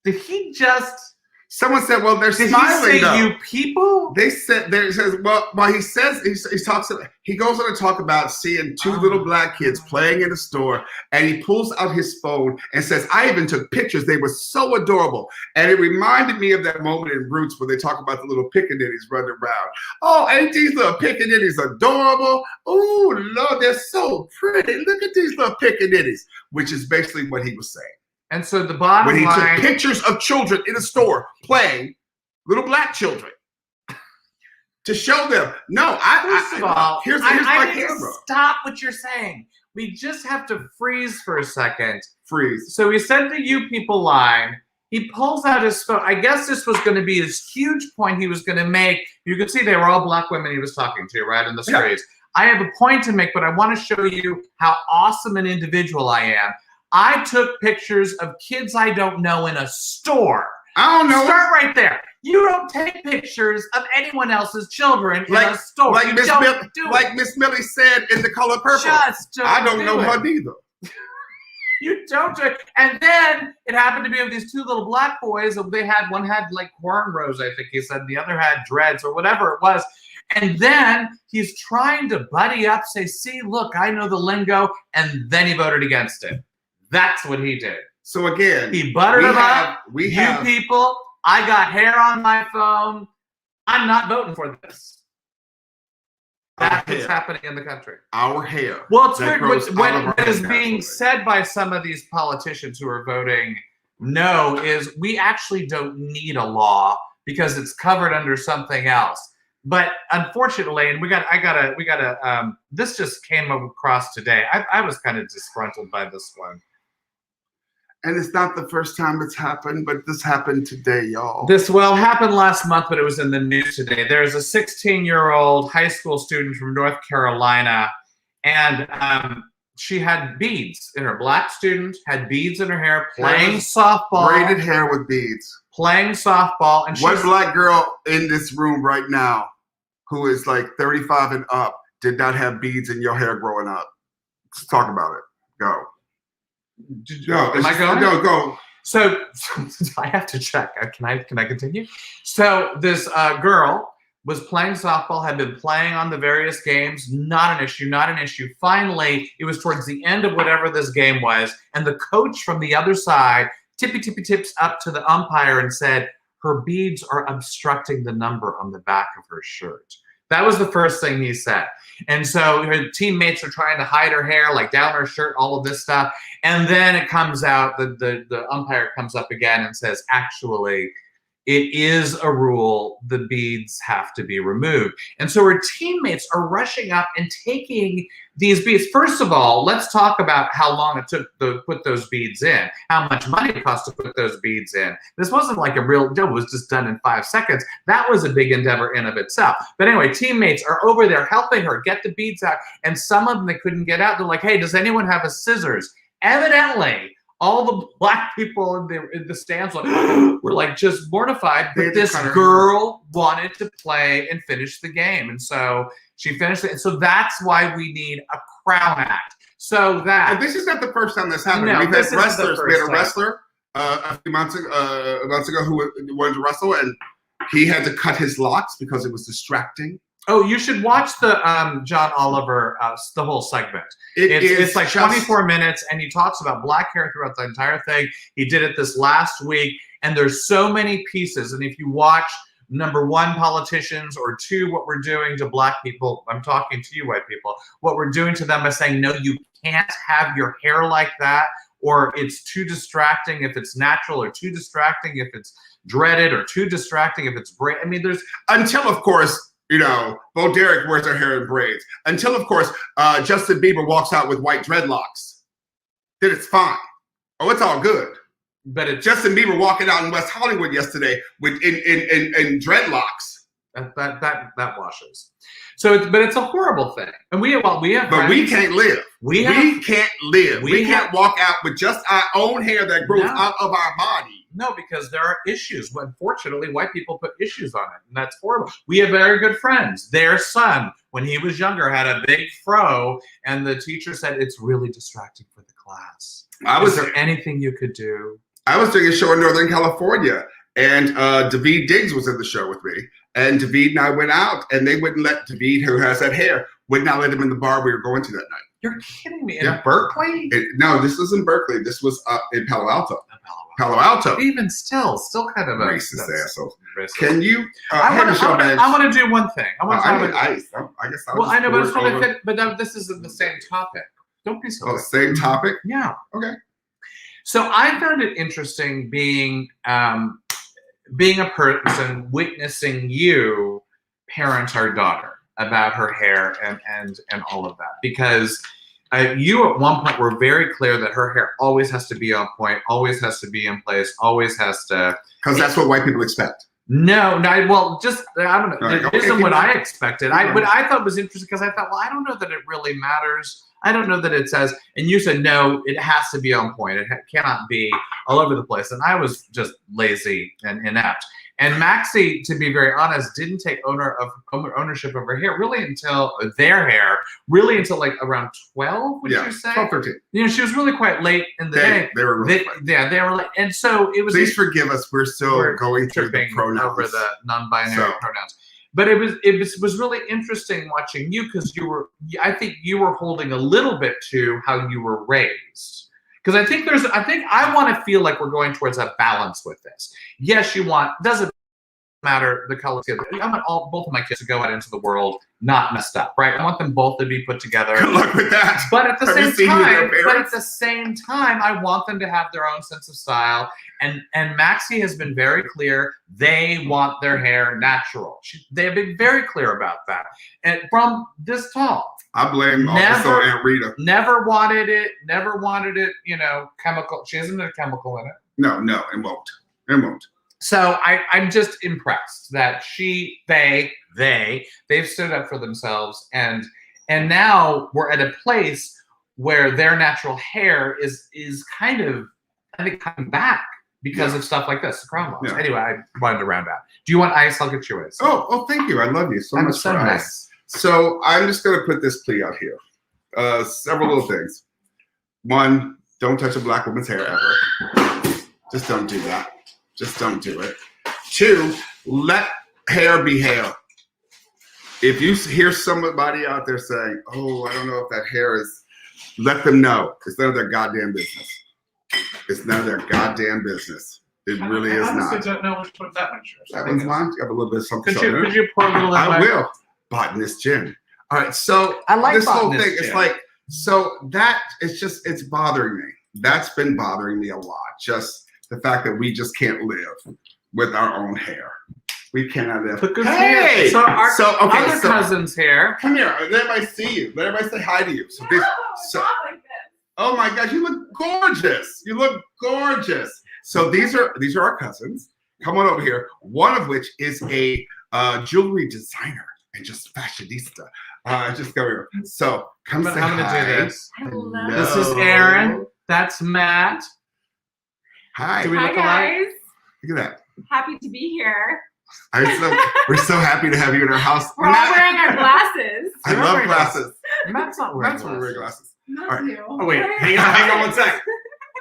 Did he just? Someone said, "Well, they're did smiling." He say though. You people? They said there says well he says he talks he goes on to talk about seeing two little black kids playing in a store, and he pulls out his phone and says, "I even took pictures. They were so adorable." And it reminded me of that moment in Roots where they talk about the little pickaninnies running around. Oh, ain't these little pickaninnies adorable? Oh Lord, they're so pretty. Look at these little pickaninnies, which is basically what he was saying. And so the bottom when he line, took pictures of children in a store playing, little black children, to show them. No, first of all, here's I my need camera. to stop what you're saying. We just have to freeze for a second. Freeze. So he said the "you people" line. He pulls out his phone. I guess this was going to be his huge point he was going to make. You could see they were all black women he was talking to, right, in the streets. Yeah. I have a point to make, but I want to show you how awesome an individual I am. I took pictures of kids I don't know in a store. I don't know. Start right there. You don't take pictures of anyone else's children in a store. Like Miss Millie said in The Color Purple. Just don't I don't know her neither. You don't do it. And then it happened to be with these two little black boys. One had like cornrows, I think he said. The other had dreads or whatever it was. And then he's trying to buddy up, say, see, look, I know the lingo. And then he voted against it. That's what he did. So again, he buttered him up. You people, I got hair on my phone. I'm not voting for this. That's what's happening in the country. Our hair. Well, it's weird what is being said by some of these politicians who are voting no is we actually don't need a law because it's covered under something else. But unfortunately, and we gotta. This just came across today. I was kind of disgruntled by this one. And it's not the first time it's happened, but this happened today, y'all. This happened last month, but it was in the news today. There's a 16-year-old high school student from North Carolina, and she had beads in her. Black student had beads in her hair, playing softball. Braided hair with beads. Playing softball. And what black girl in this room right now who is like 35 and up did not have beads in your hair growing up? Let's talk about it. Go. Am I going? No, go. So I have to check. Can I continue? So this girl was playing softball, had been playing on the various games. Not an issue. Finally, it was towards the end of whatever this game was, and the coach from the other side tips up to the umpire and said, her beads are obstructing the number on the back of her shirt. That was the first thing he said. And so her teammates are trying to hide her hair, like down her shirt, all of this stuff. And then it comes out, the umpire comes up again and says, actually, it is a rule, the beads have to be removed. And so her teammates are rushing up and taking these beads. First of all, let's talk about how long it took to put those beads in, how much money it cost to put those beads in. This wasn't like a real deal, it was just done in 5 seconds. That was a big endeavor in of itself. But anyway, teammates are over there helping her get the beads out, and some of them they couldn't get out. They're like, hey, does anyone have a scissors? Evidently, all the black people in the stands were like just mortified that this girl wanted to play and finish the game. And so she finished it. And so that's why we need a Crown Act. So that. And this is not the first time this happened. No, We've had wrestlers. We had a wrestler a few months ago who wanted to wrestle, and he had to cut his locks because it was distracting. Oh, you should watch the John Oliver, the whole segment. It's like 24 minutes, and he talks about black hair throughout the entire thing. He did it this last week, and there's so many pieces. And if you watch, number one, politicians, or two, what we're doing to black people, I'm talking to you white people, what we're doing to them by saying, no, you can't have your hair like that, or it's too distracting if it's natural, or too distracting if it's dreaded or too distracting, if it's I mean, there's until of course, you know, Bo Derek wears her hair in braids. Until of course, Justin Bieber walks out with white dreadlocks. Then it's fine. Oh, it's all good. But it's Justin Bieber walking out in West Hollywood yesterday with in dreadlocks. That washes. So, but it's a horrible thing, and we have. But friends. we can't live. We can't live. We can't walk out with just our own hair that grows out of our body. No, because there are issues. Unfortunately, white people put issues on it, and that's horrible. We have very good friends. Their son, when he was younger, had a big fro, and the teacher said it's really distracting for the class. Is there anything you could do? I was doing a show in Northern California, and David Diggs was in the show with me. And David and I went out, and they wouldn't let David, who has that hair, would not let him in the bar we were going to that night. You're kidding me. In Berkeley? No, this was in Berkeley. This was in Palo Alto. Palo Alto. Even still kind of a racist asshole. Can you? I want to do one thing. I guess. I know, but it's trying to fit. But this isn't the same topic. Don't be so. Oh, same topic. Yeah. Okay. So I found it interesting being a person witnessing you parent our daughter about her hair and all of that, because you at one point were very clear that her hair always has to be on point, always has to be in place, always has to. Because that's what white people expect. No, well, just I don't know. It isn't what I expected. What I thought was interesting, because I thought, well, I don't know that it really matters. I don't know that it says, and you said, no, it has to be on point. It cannot be all over the place. And I was just lazy and inept. And Maxie, to be very honest, didn't take ownership of her hair really until like around 12, would you say? 12, 13. You know, she was really quite late in the day. They were really late. Yeah, they were late. And so it was. Please forgive us. We're still going through the pronouns. Over the non-binary pronouns. But it was really interesting watching you, because I think you were holding a little bit to how you were raised. Because I think I want to feel like we're going towards a balance with this. Yes, doesn't matter the color. I want both of my kids to go out into the world not messed up, right? I want them both to be put together. Good luck with that. But at the same time, I want them to have their own sense of style. And Maxie has been very clear. They want their hair natural. They have been very clear about that. And from this tall. I blame also Aunt Rita. Never wanted it, you know, chemical. She hasn't a chemical in it. No, it won't. So I'm just impressed that they've stood up for themselves, and now we're at a place where their natural hair is kind of, I think, coming back because of stuff like this, the crown laws. Yeah. Anyway, I wanted to round out. Do you want ice? I'll get you ice. Oh, thank you. I love you so much so for nice. Ice. So I'm just going to put this plea out here. Several little things. One, don't touch a black woman's hair ever. Just don't do that. Just don't do it. Two, let hair be hair. If you hear somebody out there saying, oh, I don't know if that hair is, let them know. It's none of their goddamn business. It's none of their goddamn business. It really is not. I don't know which one that one's yours. That one's mine. You have a little bit of something. Could you pour a little of I will. Botanist gin. All right, so I like this whole botanist thing. gin. It's like, so that it's bothering me. That's been bothering me a lot. Just the fact that we just can't live with our own hair. We cannot live. Hey! So our cousins here. Come here. Let everybody see you. Let everybody say hi to you. Oh my gosh, you look gorgeous. You look gorgeous. So these are our cousins. Come on over here. One of which is a jewelry designer and just fashionista. Just go here. So come say hi. I'm gonna do this. Hello. This is Aaron. That's Matt. Hi. Do we look alike? Look at that. Happy to be here. We're so happy to have you in our house. We're all wearing our glasses. I love glasses. Matt's not wearing glasses. Not all right. you. Oh wait, hang on one sec.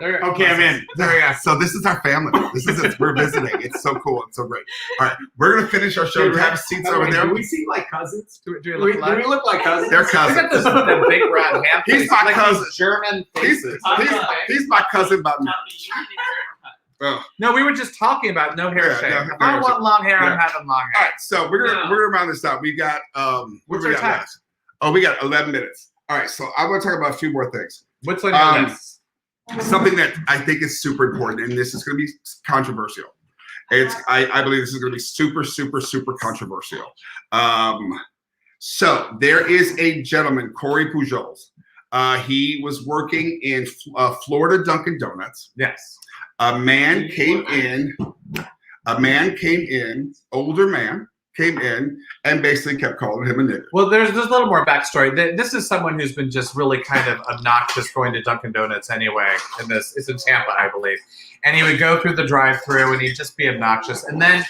Okay, I'm in. There we go. So this is our family. This is it. We're visiting. It's so cool. It's so great. All right, we're gonna finish our show. We have seats over there. Do we see like cousins? Do we look alike? Do we look like cousins? They're cousins. Look at the big round hand. He's my cousin. German faces. He's my cousin, but no, we were just talking about no hair shave. If I want long hair, I'm having long hair. All right, so we're gonna round this out. We got what's our time? Left? Oh, we got 11 minutes. All right, so I want to talk about a few more things. What's on your list? Something that I think is super important, and this is going to be controversial, I believe this is going to be super, super, super controversial. So there is a gentleman, Corey Pujols. He was working in Florida Dunkin' Donuts. Yes. A man came in, older man, came in and basically kept calling him a nigger. Well, there's a little more backstory. This is someone who's been just really kind of obnoxious going to Dunkin' Donuts anyway. It's in Tampa, I believe. And he would go through the drive-thru and he'd just be obnoxious. And then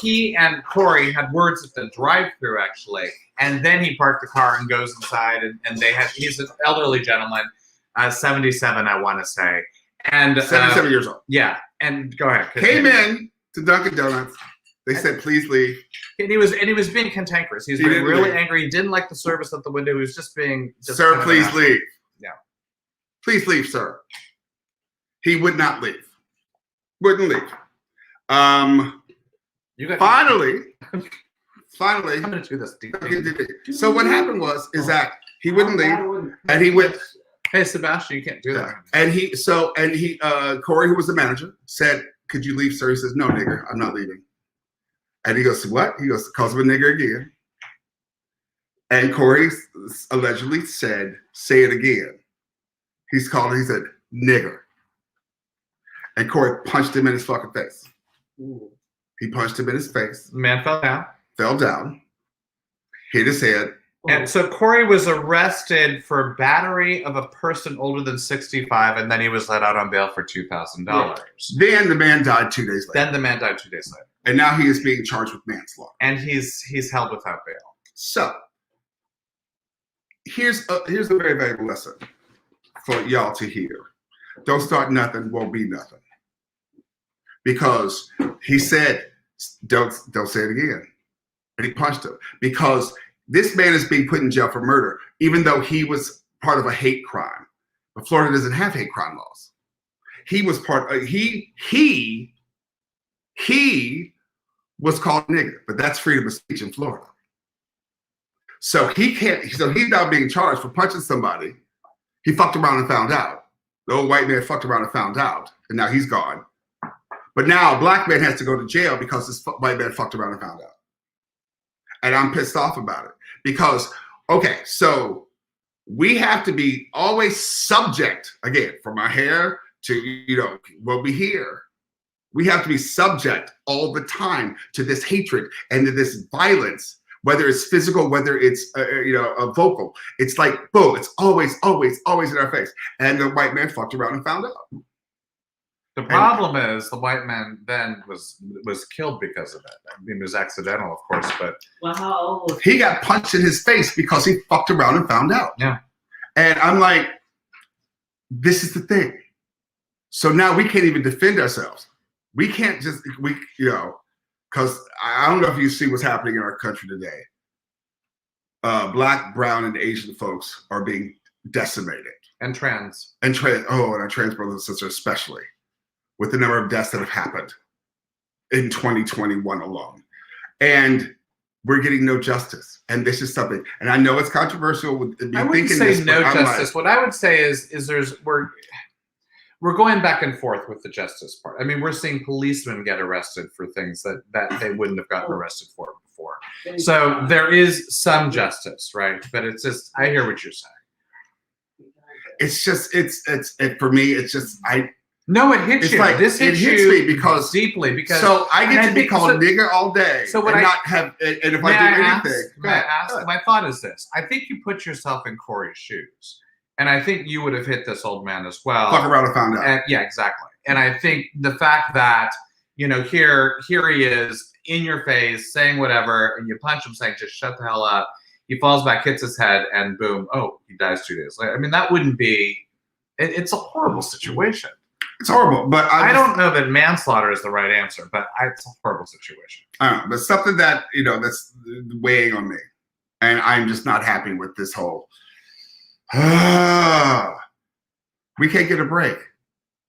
he and Corey had words at the drive-thru actually. And then he parked the car and goes inside and he's an elderly gentleman, 77, I want to say. And 77 years old. Yeah. And go ahead. Came in to Dunkin' Donuts. They said, please leave. And he was being cantankerous. He was being really angry. He didn't like the service at the window. He was just being sir, please leave. Yeah. Please leave, sir. He would not leave. Wouldn't leave. Finally, I'm gonna do this. So what happened is that he wouldn't leave, and he went. Hey, Sebastian, you can't do that. And Corey, who was the manager, said, "Could you leave, sir?" He says, "No, nigger, I'm not leaving." And he goes, "What?" He goes, "Calls him a nigger again." And Corey allegedly said, "Say it again." He said, "Nigger." And Corey punched him in his fucking face. Ooh. He punched him in his face. The man fell down, hit his head. And so Corey was arrested for battery of a person older than 65, and then he was let out on bail for $2,000. Then the man died 2 days later. And now he is being charged with manslaughter. And he's held without bail. So here's a very valuable lesson for y'all to hear. Don't start nothing, won't be nothing. Because he said, don't say it again. And he punched him. Because this man is being put in jail for murder, even though he was part of a hate crime. But Florida doesn't have hate crime laws. He was he was called nigger, but that's freedom of speech in Florida. So he's now being charged for punching somebody. He fucked around and found out. The old white man fucked around and found out, and now he's gone. But now a black man has to go to jail because this white man fucked around and found out. And I'm pissed off about it because, okay, so we have to be always subject, again, from our hair to, what we hear. We have to be subject all the time to this hatred and to this violence, whether it's physical, whether it's, a vocal. It's like, boom, it's always, always, always in our face. And the white man fucked around and found out. The problem is the white man then was killed because of it. I mean, it was accidental, of course, but well, how old was he got punched in his face because he fucked around and found out. Yeah. And I'm like, this is the thing. So now we can't even defend ourselves. We can't just because I don't know if you see what's happening in our country today. Black, brown, and Asian folks are being decimated. And trans. And our trans brothers and sisters especially, with the number of deaths that have happened in 2021 alone. And we're getting no justice. And this is something, and I know it's controversial with me I wouldn't thinking say no justice. What I would say is we're going back and forth with the justice part. I mean, we're seeing policemen get arrested for things that they wouldn't have gotten arrested for before. So there is some justice, right? But it's just, I hear what you're saying. It's just, it's for me, it's just, No, it hits you. Like, this hits me because deeply because so I get to be called nigger all day. So when and not have, and if I do anything, my thought is this: I think you put yourself in Corey's shoes, and I think you would have hit this old man as well. Fuck around and found out. And, yeah, exactly. And I think the fact that here he is in your face saying whatever, and you punch him, saying just shut the hell up. He falls back, hits his head, and boom! Oh, he dies 2 days later. I mean, that wouldn't be. It's a horrible situation. It's horrible, but I don't know that manslaughter is the right answer, but it's a horrible situation. I don't know, but something that, that's weighing on me. And I'm just not happy with this whole, we can't get a break.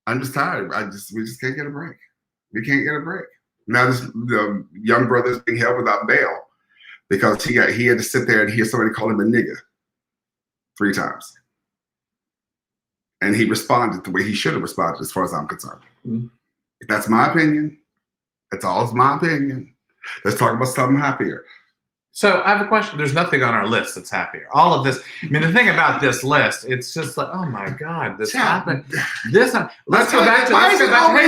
I'm just tired. We just can't get a break. We can't get a break. Now this young brother is being held without bail because he had to sit there and hear somebody call him a nigger 3 times. And he responded the way he should have responded, as far as I'm concerned. Mm-hmm. That's my opinion. It's all my opinion. Let's talk about something happier. So I have a question. There's nothing on our list that's happier. All of this. I mean, the thing about this list, it's just like, oh my God, this happened. Let's go back to. Hey,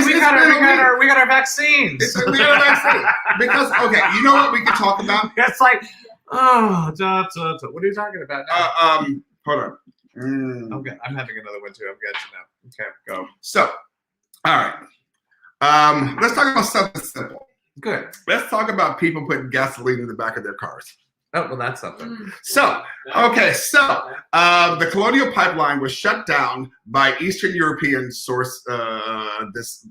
we got our vaccines. We got our vaccine because okay, you know what we can talk about? It's like, oh, what are you talking about now? Hold on. Okay, I'm having another one too. I'm getting you now. Okay, go. So, all right. Let's talk about something simple. Good. Let's talk about people putting gasoline in the back of their cars. Oh, well, that's something. So, the Colonial Pipeline was shut down by Eastern European source, this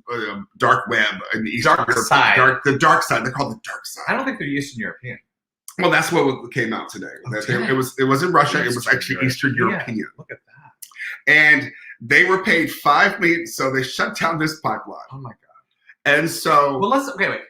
dark web in the Eastern Dark side. the dark side. They call it the dark side. I don't think they're Eastern European. Well, that's what came out today. Okay. It wasn't Russia. It was actually Eastern European. Look at that. And they were paid $5 million, so they shut down this pipeline. Oh my God. And so, well, wait.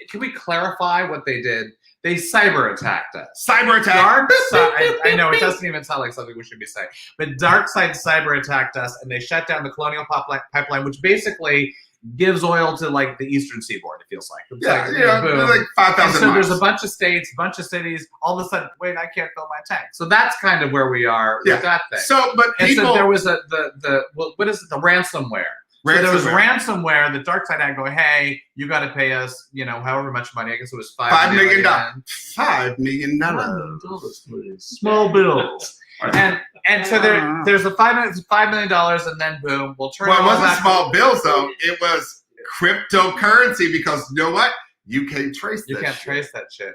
Can we clarify what they did? They cyber attacked us. Cyber attack. Dark side. I know it doesn't even sound like something we should be saying, but dark side cyber attacked us, and they shut down the Colonial Pipeline, which basically gives oil to like the Eastern Seaboard. It feels like. It's like 5,000. So there's a bunch of states, a bunch of cities. All of a sudden, wait, I can't fill my tank. So that's kind of where we are with that thing. So, but people, so there was what is it? The ransomware. So there was ransomware. The dark side had going, hey, you got to pay us, however much money. I guess it was $5 million. $5 million. Small bills. And so there's a $5 million, and then boom, we'll turn. Well, it wasn't small bills though. It was cryptocurrency because you know what? You can't trace. Trace that shit.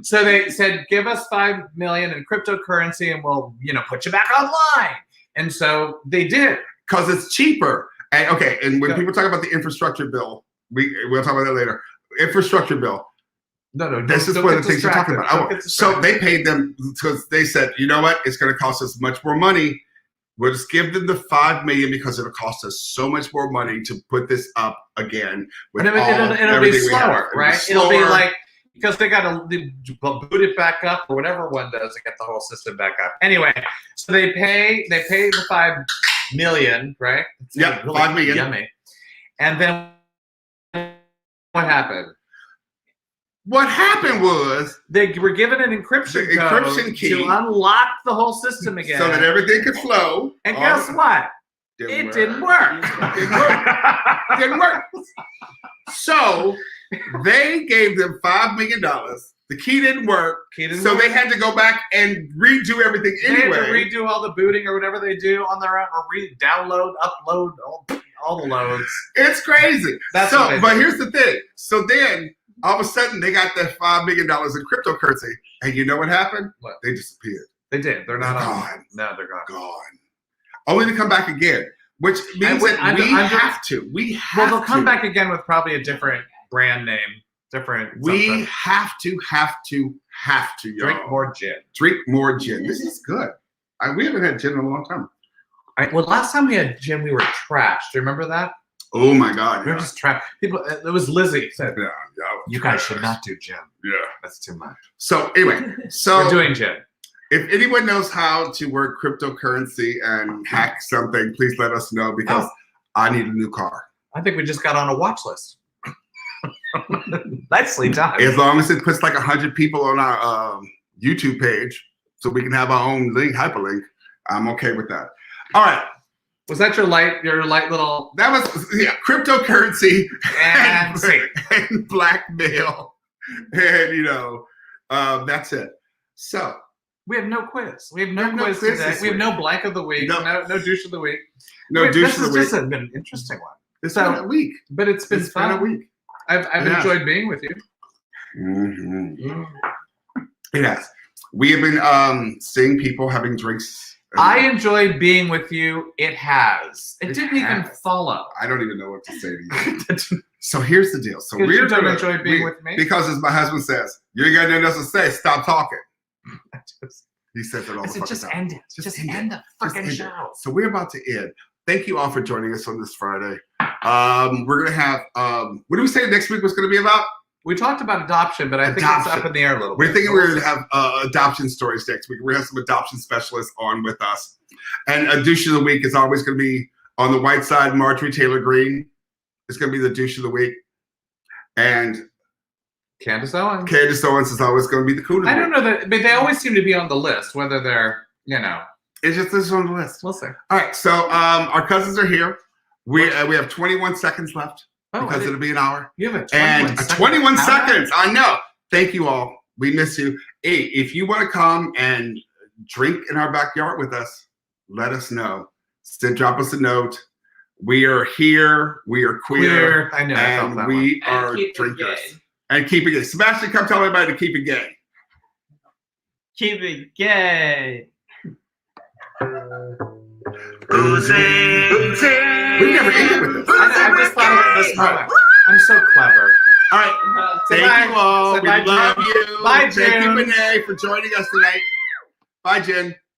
So they said, give us $5 million in cryptocurrency, and we'll put you back online. And so they did because it's cheaper. And when people talk about the infrastructure bill, we'll talk about that later. Infrastructure bill. No. This is one of the things you're talking about. So they paid them because they said, you know what? It's going to cost us much more money. We'll just give them the $5 million because it'll cost us so much more money to put this up again. It'll be slower, right? It'll be like because they got to boot it back up or whatever one does to get the whole system back up. Anyway, so they pay the $5 million, right? Yeah, really $5 million. Yummy. And then what happened? What happened was they were given an encryption key to unlock the whole system again, so that everything could flow. And guess what? It didn't work. Didn't work. So they gave them $5 million. The key didn't work, so they had to go back and redo everything anyway. They had to redo all the booting or whatever they do on their own, or download, upload, all the loads. It's crazy. But here's the thing. So then, all of a sudden, they got that $5 million in cryptocurrency, and you know what happened? What? They disappeared. They did. They're not gone. No, they're gone. Gone. Only to come back again, which means that we have to. We have Well, they'll come back again with probably a different brand name. We have to, y'all. Drink more gin. Drink more gin. This is good. We haven't had gin in a long time. Well, last time we had gin, we were trashed. Do you remember that? Oh my God! We were just trashed. People. It was Lizzie said, "Yeah, you guys should not do gin. Yeah, that's too much." So anyway, we're doing gin. If anyone knows how to work cryptocurrency and hack something, please let us know because I need a new car. I think we just got on a watch list. Nicely done. As long as it puts like 100 people on our YouTube page, so we can have our own hyperlink, I'm okay with that. All right. Was that your light little? That was cryptocurrency and blackmail, and that's it. So we have no quiz. We have no quiz today. We have no blank of the week. No douche of the week. No douche of the week. This has been an interesting one. It's been a week, but it's been fun. A week. I've enjoyed being with you. Mm-hmm. It has. We have been seeing people having drinks. I enjoyed being with you. It has. It didn't even follow. I don't even know what to say to you. So here's the deal. So you don't enjoy being with me? Because as my husband says, you ain't got nothing else to say. Stop talking. He says it all the fucking just time. End it. Just end the fucking show. So we're about to end. Thank you all for joining us on this Friday. We're gonna have what do we say next week was gonna be about? We talked about adoption, but I think it's up in the air a little bit. We're thinking we're going to have adoption stories next week. We're going to have some adoption specialists on with us. And a douche of the week is always going to be on the white side, Marjorie Taylor Greene. It's going to be the douche of the week. And Candace Owens. Candace Owens is always going to be the cool. I don't know that, but they always seem to be on the list, whether they're, you know. It's just this is on the list. We'll see. All right, so our cousins are here. We have 21 seconds left because it'll be an hour. You have a 21 and second 21 hour? seconds. I know. Thank you all. We miss you. Hey, if you want to come and drink in our backyard with us, let us know. Drop us a note. We are here. We are queer. I know. And we are drinkers. And keep it gay. Sebastian, come tell everybody to keep it gay. Keep it gay. Boozin. We never ended with this. I just thought of this moment. I'm so clever. All right. Thank you all. We love you. Bye, Thank you, Jen. Benai, for joining us tonight. Bye, Jen.